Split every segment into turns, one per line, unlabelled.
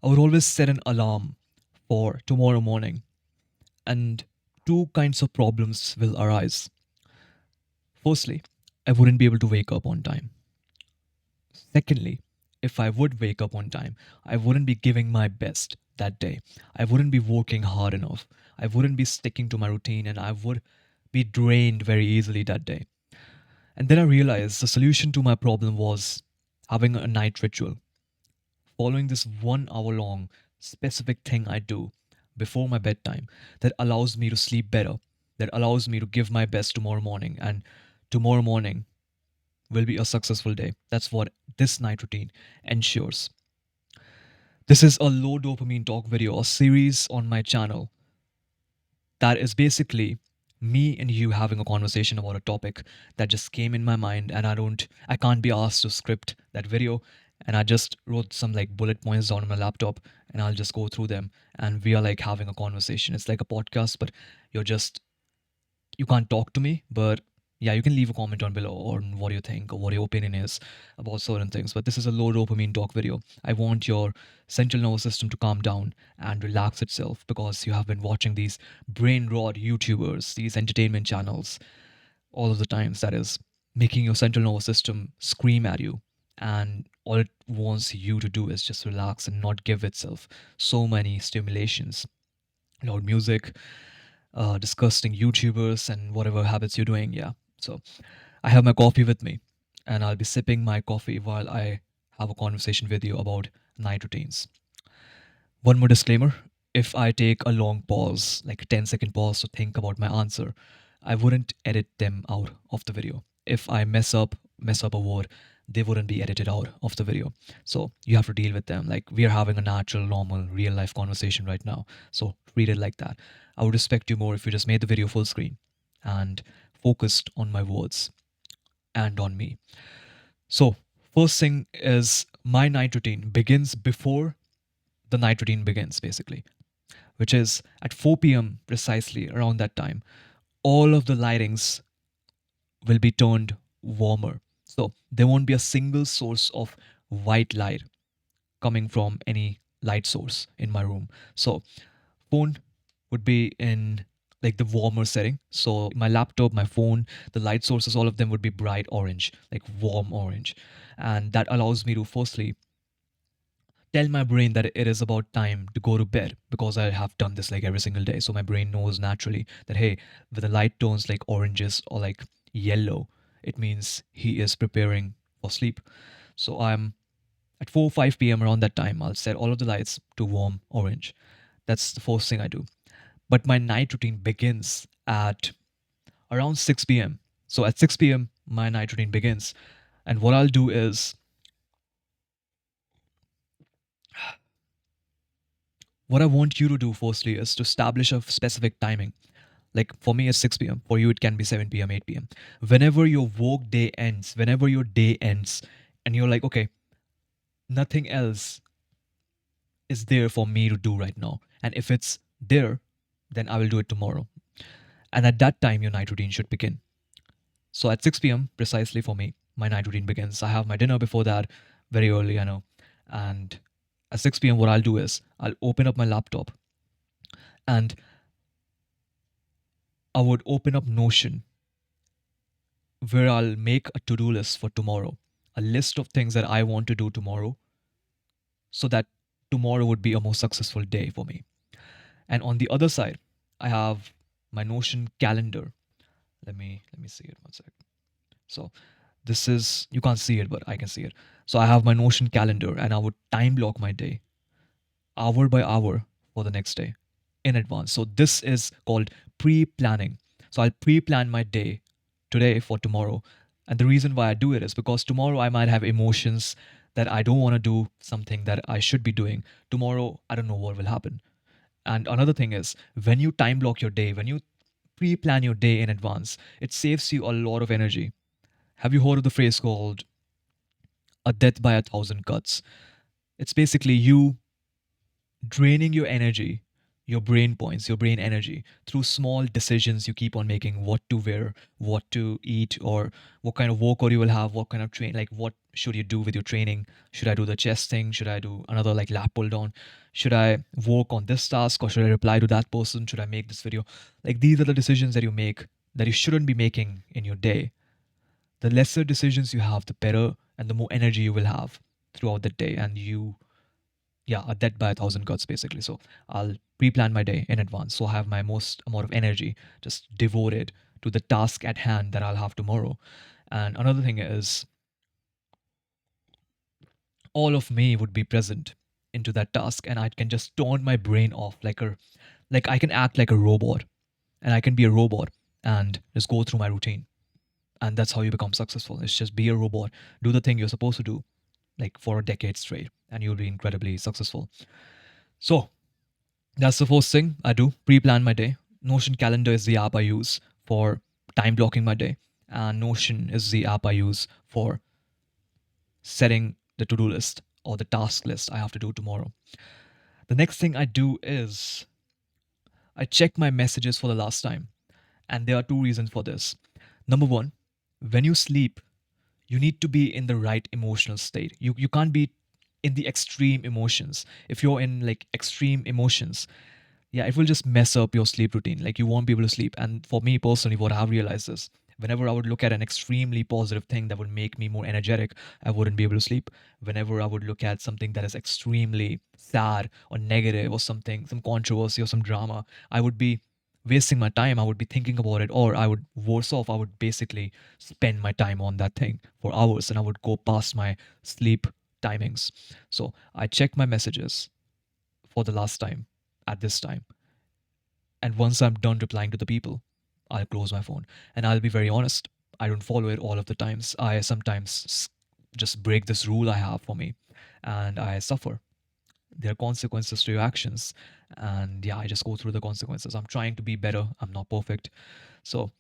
I would always set an alarm for tomorrow morning, and two kinds of problems will arise. Firstly, I wouldn't be able to wake up on time. Secondly, if I would wake up on time, I wouldn't be giving my best that day. I wouldn't be working hard enough. I wouldn't be sticking to my routine, and I would be drained very easily that day. And then I realized the solution to my problem was having a night ritual, following this 1 hour long specific thing I do before my bedtime that allows me to sleep better, that allows me to give my best tomorrow morning. And tomorrow morning will be a successful day. That's what this night routine ensures. This is a low dopamine talk video, a series on my channel that is basically me and you having a conversation about a topic that just came in my mind, and I can't be asked to script that video, and I just wrote some like bullet points down on my laptop, and I'll just go through them, and we are like having a conversation. It's like a podcast, but you're just you can't talk to me, but yeah, you can leave a comment on below on what you think or what your opinion is about certain things. But this is a low dopamine talk video. I want your central nervous system to calm down and relax itself because you have been watching these brain rot YouTubers, these entertainment channels, all of the times, that is making your central nervous system scream at you. And all it wants you to do is just relax and not give itself so many stimulations, loud music, disgusting YouTubers, and whatever habits you're doing. Yeah. So I have my coffee with me, and I'll be sipping my coffee while I have a conversation with you about night routines. One more disclaimer: if I take a long pause, like a 10-second pause to think about my answer, I wouldn't edit them out of the video. If I mess up a word, they wouldn't be edited out of the video. So you have to deal with them. Like we are having a natural, normal, real life conversation right now. So treat it like that. I would respect you more if you just made the video full screen and focused on my words and on me. So, first thing is my night routine begins before the night routine begins, basically, which is at 4 p.m. precisely around that time. All of the lightings will be turned warmer. So, there won't be a single source of white light coming from any light source in my room. So, phone would be in like the warmer setting. So my laptop, my phone, the light sources, all of them would be bright orange, like warm orange. And that allows me to firstly tell my brain that it is about time to go to bed because I have done this like every single day. So my brain knows naturally that hey, when the light turns like oranges or like yellow, it means he is preparing for sleep. So I'm at 4 5 p.m. around that time, I'll set all of the lights to warm orange. That's the first thing I do. But my night routine begins at around 6 p.m. So at 6 p.m., my night routine begins. And what I'll do is, what I want you to do firstly is to establish a specific timing. Like for me, it's 6 p.m. For you, it can be 7 p.m., 8 p.m. Whenever your work day ends, whenever your day ends, and you're like, okay, nothing else is there for me to do right now. And if it's there, then I will do it tomorrow. And at that time, your night routine should begin. So at 6 p.m., precisely for me, my night routine begins. I have my dinner before that, very early, I know. And at 6 p.m., what I'll do is I'll open up my laptop and I would open up Notion where I'll make a to do list for tomorrow, a list of things that I want to do tomorrow so that tomorrow would be a more successful day for me. And on the other side, I have my Notion calendar. Let me see it one second. So this is, you can't see it, but I can see it. So I have my Notion calendar and I would time block my day hour by hour for the next day in advance. So this is called pre-planning. So I'll pre-plan my day today for tomorrow. And the reason why I do it is because tomorrow I might have emotions that I don't want to do something that I should be doing. Tomorrow, I don't know what will happen. And another thing is, when you time block your day, when you pre plan your day in advance, it saves you a lot of energy. Have you heard of the phrase called a death by a thousand cuts? It's basically you draining your energy, your brain points, your brain energy through small decisions you keep on making: what to wear, what to eat, or what kind of workout you will have, what kind of train, like what should you do with your training? Should I do the chest thing? Should I do another like lap pull down? Should I work on this task or should I reply to that person? Should I make this video? Like these are the decisions that you make that you shouldn't be making in your day. The lesser decisions you have, the better and the more energy you will have throughout the day. And you, yeah, a death by a thousand cuts basically. So I'll pre-plan my day in advance, so I have my most amount of energy just devoted to the task at hand that I'll have tomorrow. And another thing is, all of me would be present into that task, and I can just turn my brain off like I can act like a robot, and I can be a robot and just go through my routine. And that's how you become successful. It's just be a robot, do the thing you're supposed to do, like for a decade straight, and you'll be incredibly successful. So that's the first thing I do: pre-plan my day. Notion calendar is the app I use for time blocking my day, and Notion is the app I use for setting the to-do list or the task list I have to do tomorrow. The next thing I do is I check my messages for the last time. And there are two reasons for this. Number one, when you sleep, you need to be in the right emotional state. You can't be in the extreme emotions. If you're in like extreme emotions, yeah, it will just mess up your sleep routine. Like you won't be able to sleep. And for me personally, what I've realized is whenever I would look at an extremely positive thing that would make me more energetic, I wouldn't be able to sleep. Whenever I would look at something that is extremely sad or negative or something, some controversy or some drama, I would be wasting my time. I would be thinking about it, or I would, worse off, I would basically spend my time on that thing for hours and I would go past my sleep timings. So I check my messages for the last time at this time. And once I'm done replying to the people, I'll close my phone. And I'll be very honest, I don't follow it all of the times. I sometimes just break this rule I have for me and I suffer. There are consequences to your actions. And yeah, I just go through the consequences. I'm trying to be better. I'm not perfect. So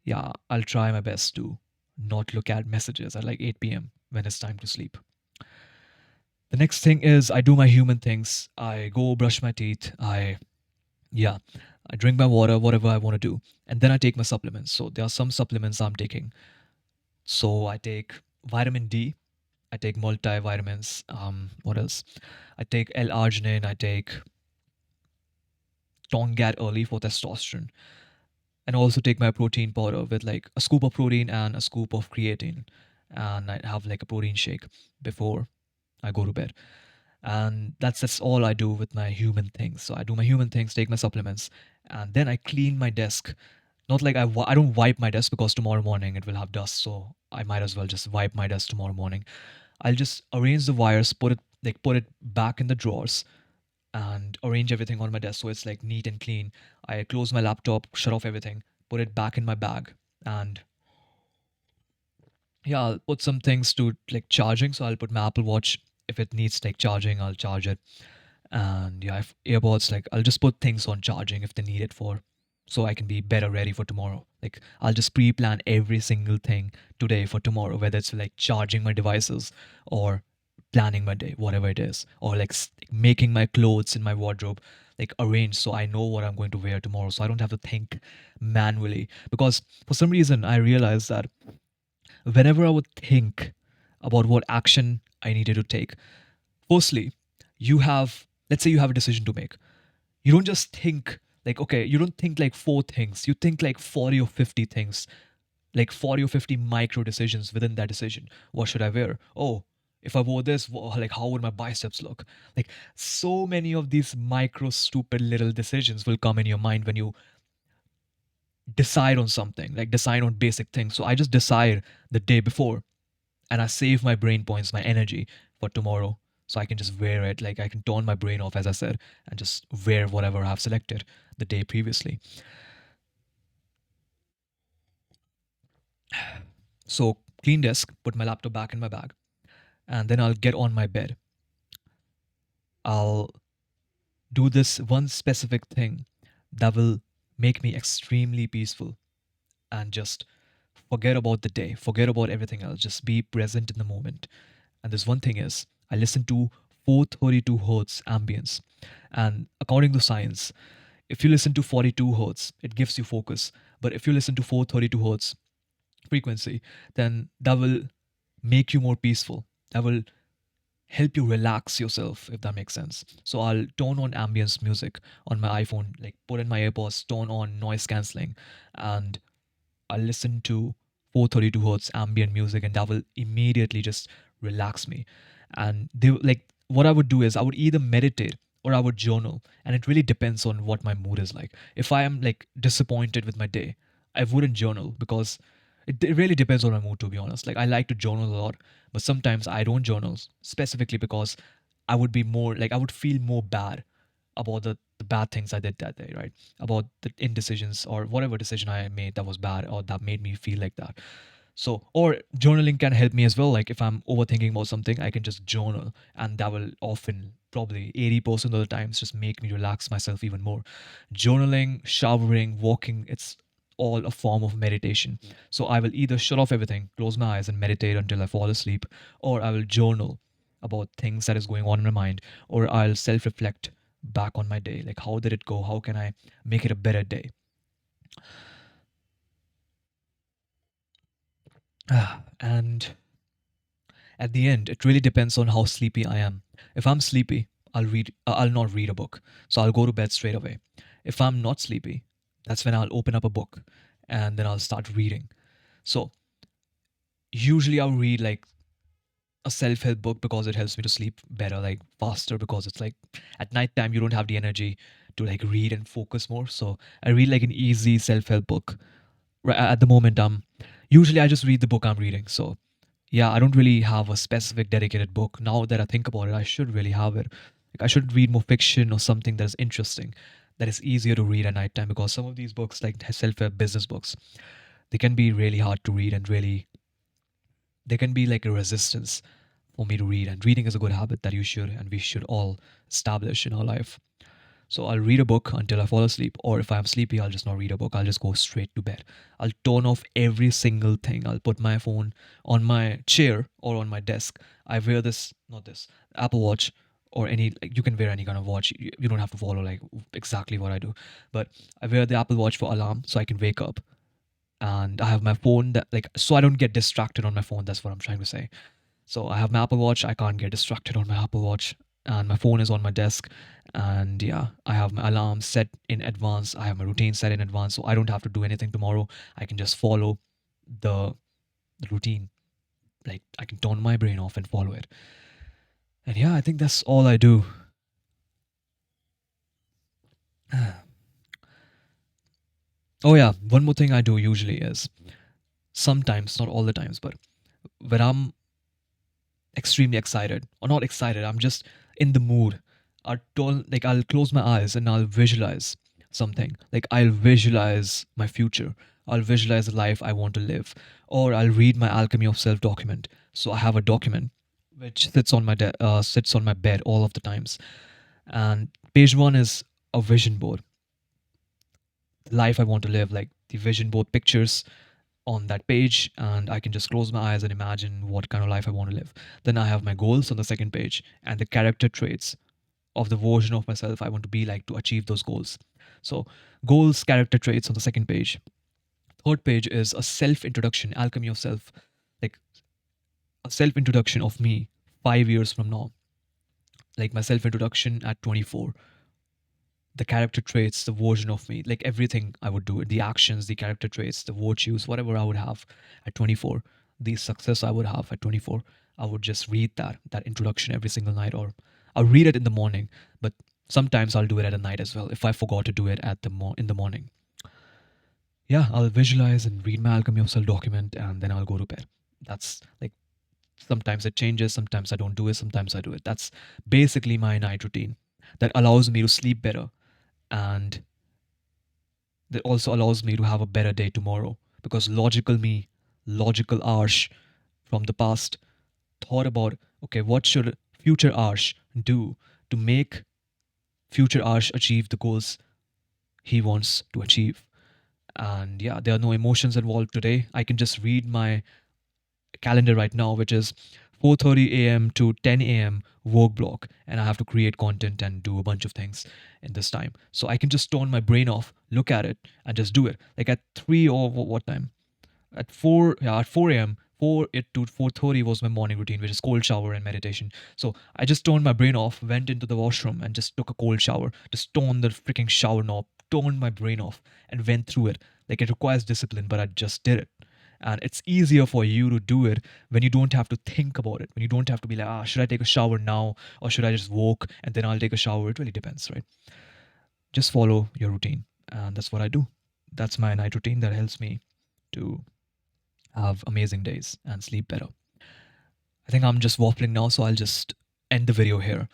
yeah, I'll try my best to not look at messages at like 8 p.m. when it's time to sleep. The next thing is I do my human things. I go brush my teeth. Yeah, I drink my water, whatever I want to do. And then I take my supplements. So there are some supplements I'm taking. So I take vitamin D. I take multivitamins. What else? I take L-arginine. I take Tongat early for testosterone. And I also take my protein powder with like a scoop of protein and a scoop of creatine. And I have like a protein shake before I go to bed. And that's all I do with my human things. So I do my human things, take my supplements, and then I clean my desk. Not like I don't wipe my desk because tomorrow morning it will have dust, so I might as well just wipe my desk tomorrow morning. I'll just arrange the wires, put it back in the drawers, and arrange everything on my desk so it's like neat and clean. I close my laptop, shut off everything, put it back in my bag, and yeah, I'll put some things to like charging. So I'll put my Apple Watch. If it needs like charging, I'll charge it. And yeah, if earbuds, like I'll just put things on charging if they need it for, so I can be better ready for tomorrow. Like I'll just pre-plan every single thing today for tomorrow, whether it's like charging my devices or planning my day, whatever it is, or like making my clothes in my wardrobe like arranged so I know what I'm going to wear tomorrow, so I don't have to think manually. Because for some reason I realized that whenever I would think about what action I needed to take, firstly, let's say you have a decision to make. You don't just think like, okay, you don't think like four things, you think like 40 or 50 things, like 40 or 50 micro decisions within that decision. What should I wear? Oh, if I wore this, like how would my biceps look? Like so many of these micro, stupid little decisions will come in your mind when you decide on something, like decide on basic things. So I just decide the day before and I save my brain points, my energy for tomorrow. So I can just wear it. Like I can turn my brain off, as I said, and just wear whatever I've selected the day previously. So clean desk, put my laptop back in my bag, and then I'll get on my bed. I'll do this one specific thing that will make me extremely peaceful and just forget about the day, forget about everything else, just be present in the moment. And this one thing is, I listen to 432 hertz ambience. And according to science, If you listen to 42 hertz, it gives you focus. But if you listen to 432 hertz frequency, then that will make you more peaceful. That will help you relax yourself, if that makes sense. So I'll turn on ambience music on my iPhone, like put in my AirPods, turn on noise cancelling, and I listen to 432 hertz ambient music, and that will immediately just relax me. And they like what I would do is I would either meditate or I would journal, and it really depends on what my mood is like. If I am like disappointed with my day, I wouldn't journal because it really depends on my mood, to be honest. Like I like to journal a lot, but sometimes I don't journal specifically because I would be more like I would feel more bad about the bad things I did that day, right? About the indecisions or whatever decision I made that was bad or that made me feel like that. So, or journaling can help me as well. Like if I'm overthinking about something, I can just journal, and that will often, probably 80% of the times, just make me relax myself even more. Journaling, showering, walking, it's all a form of meditation. So I will either shut off everything, close my eyes, and meditate until I fall asleep, or I will journal about things that is going on in my mind, or I'll self reflect back on my day. Like, how did it go? How can I make it a better day? And at the end, it really depends on how sleepy I am. If I'm sleepy, I'll not read a book. So I'll go to bed straight away. If I'm not sleepy, that's when I'll open up a book and then I'll start reading. So usually I'll read like a self-help book because it helps me to sleep better, like faster, because it's like at night time you don't have the energy to like read and focus more. So I read like an easy self-help book. Right at the moment, usually I just read the book I'm reading. So yeah, I don't really have a specific dedicated book. Now that I think about it, I should really have it. Like I should read more fiction or something that is interesting, that is easier to read at nighttime, because some of these books, like self-help business books, they can be really hard to read, and really they can be like a resistance for me to read. And reading is a good habit that you should and we should all establish in our life. So I'll read a book until I fall asleep, or if I'm sleepy, I'll just not read a book. I'll just go straight to bed. I'll turn off every single thing. I'll put my phone on my chair or on my desk. I wear this, not this, Apple Watch, or any, like, you can wear any kind of watch. You don't have to follow like exactly what I do. But I wear the Apple Watch for alarm so I can wake up. And I have my phone that, like, so I don't get distracted on my phone. That's what I'm trying to say. So I have my Apple Watch. I can't get distracted on my Apple Watch. And my phone is on my desk. And yeah, I have my alarm set in advance. I have my routine set in advance. So I don't have to do anything tomorrow. I can just follow the, the routine. Like I can turn my brain off and follow it. And yeah, I think that's all I do. Oh yeah, one more thing I do usually is sometimes, not all the times, but when I'm extremely excited, or not excited, I'm just in the mood. I'll close my eyes and I'll visualize something. Like I'll visualize my future. I'll visualize the life I want to live. Or I'll read my Alchemy of Self document. So I have a document which sits on my bed all of the times. And page one is a vision board, the life I want to live, like the vision board pictures on that page, and I can just close my eyes and imagine what kind of life I want to live. Then I have my goals on the second page and the character traits of the version of myself I want to be like to achieve those goals. So, goals, character traits on the second page. Third page is a self introduction, alchemy of self, like a self introduction of me 5 years from now, like my self introduction at 24, the character traits, the version of me, like everything I would do, the actions, the character traits, the virtues, whatever I would have at 24, the success I would have at 24. I would just read that introduction every single night, or I'll read it in the morning, but sometimes I'll do it at a night as well if I forgot to do it in the morning. Yeah, I'll visualize and read my Alchemy of Self document, and then I'll go to bed. That's like, sometimes it changes, sometimes I don't do it, sometimes I do it. That's basically my night routine that allows me to sleep better, and that also allows me to have a better day tomorrow, because logical me, logical Arsh from the past thought about, okay, what should future Arsh do to make future Arsh achieve the goals he wants to achieve. And yeah, there are no emotions involved today. I can just read my calendar right now, which is 4:30 a.m. to 10 a.m. work block, and I have to create content and do a bunch of things in this time. So I can just turn my brain off, look at it, and just do it. Like at 3 or what time? At 4, yeah, at 4 a.m. 4 it to 4:30 was my morning routine, which is cold shower and meditation. So I just turned my brain off, went into the washroom and just took a cold shower, just turned the freaking shower knob, turned my brain off, and went through it. Like it requires discipline, but I just did it. And it's easier for you to do it when you don't have to think about it, when you don't have to be like, should I take a shower now or should I just walk and then I'll take a shower? It really depends, right? Just follow your routine. And that's what I do. That's my night routine that helps me to have amazing days and sleep better. I think I'm just waffling now, so I'll just end the video here.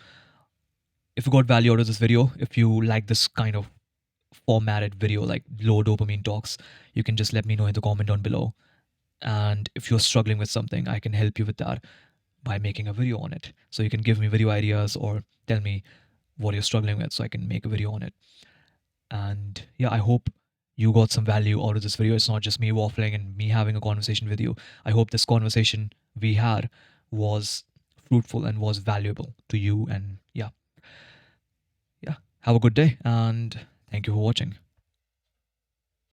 If you got value out of this video, if you like this kind of formatted video, like low dopamine talks, you can just let me know in the comment down below. And if you're struggling with something, I can help you with that by making a video on it. So you can give me video ideas or tell me what you're struggling with so I can make a video on it. And yeah, I hope you got some value out of this video. It's not just me waffling and me having a conversation with you. I hope this conversation we had was fruitful and was valuable to you. And yeah, have a good day and thank you for watching.